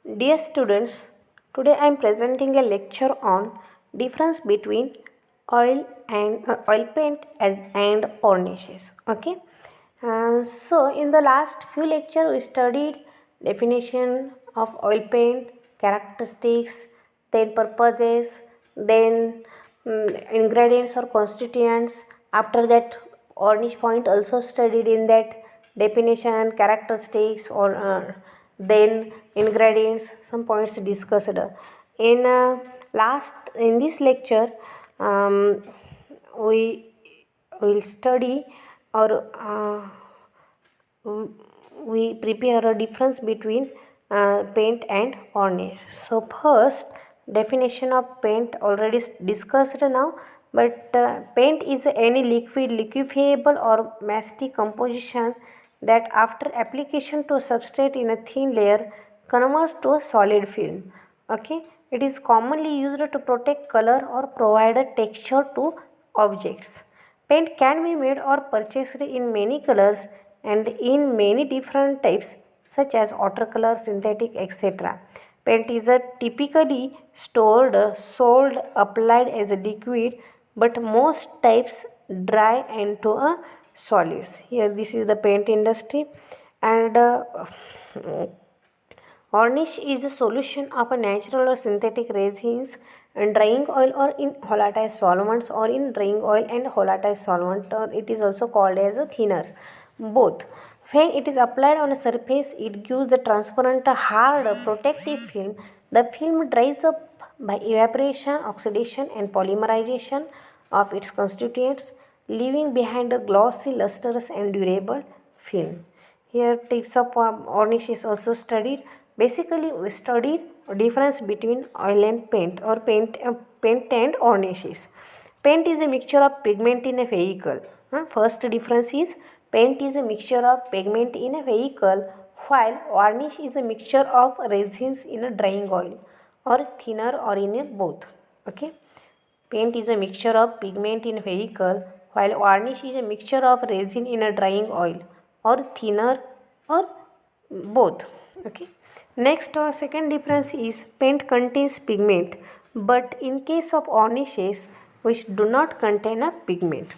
Dear students, today I am presenting a lecture on difference between oil paint and varnishes. Okay. So in the last few lectures we studied definition of oil paint, characteristics, then purposes, then ingredients or constituents. After that, varnish point also studied in that definition, characteristics, or then ingredients. Some points discussed. In this lecture, we will study or we prepare a difference between paint and varnish. So first, definition of paint already discussed now, but paint is any liquid, liquefiable or mastic composition that after application to a substrate in a thin layer converts to a solid film. Okay, it is commonly used to protect color or provide a texture to objects. Paint can be made or purchased in many colors and in many different types such as watercolor, synthetic, etc. Paint is typically stored, sold, applied as a liquid, but most types dry into a solids. Here this is the paint industry, and varnish is a solution of a natural or synthetic resins and drying oil or in volatile solvents or in drying oil and volatile solvent, or it is also called as a thinners. Both. When it is applied on a surface, it gives the transparent, hard, protective film. The film dries up by evaporation, oxidation, and polymerization of its constituents, leaving behind a glossy, lustrous, and durable film. Here, types of varnish is also studied. Basically, we studied difference between oil and paint, or paint and varnishes. Paint is a mixture of pigment in a vehicle. First difference is paint is a mixture of pigment in a vehicle, while varnish is a mixture of resins in a drying oil or thinner or in a both. Okay. Paint is a mixture of pigment in a vehicle, while varnish is a mixture of resin in a drying oil or thinner or both. Okay. Next or second difference is paint contains pigment, but in case of varnishes which do not contain a pigment,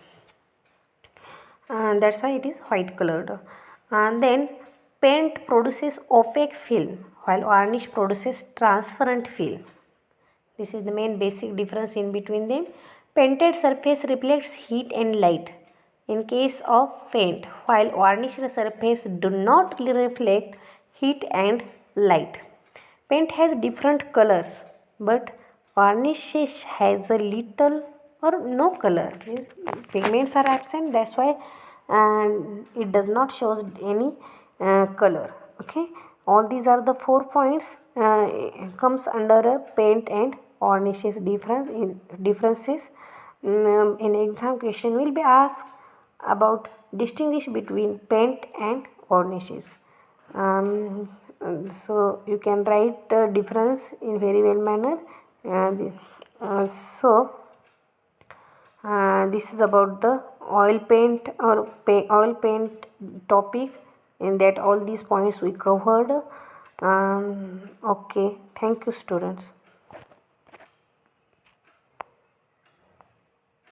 and that's why it is white colored. And then paint produces opaque film while varnish produces transparent film. This is the main basic difference in between them. Painted surface reflects heat and light in case of paint, while varnished surface do not reflect heat and light. Paint has different colors, but varnish has a little or no color. Means pigments are absent, that's why and it does not show any color. Okay, all these are the 4 points comes under a paint and varnishes differences. In exam question will be asked about distinguish between paint and varnishes. So you can write the difference in very well manner. This is about the oil paint or oil paint topic. In that all these points we covered. Okay, thank you students.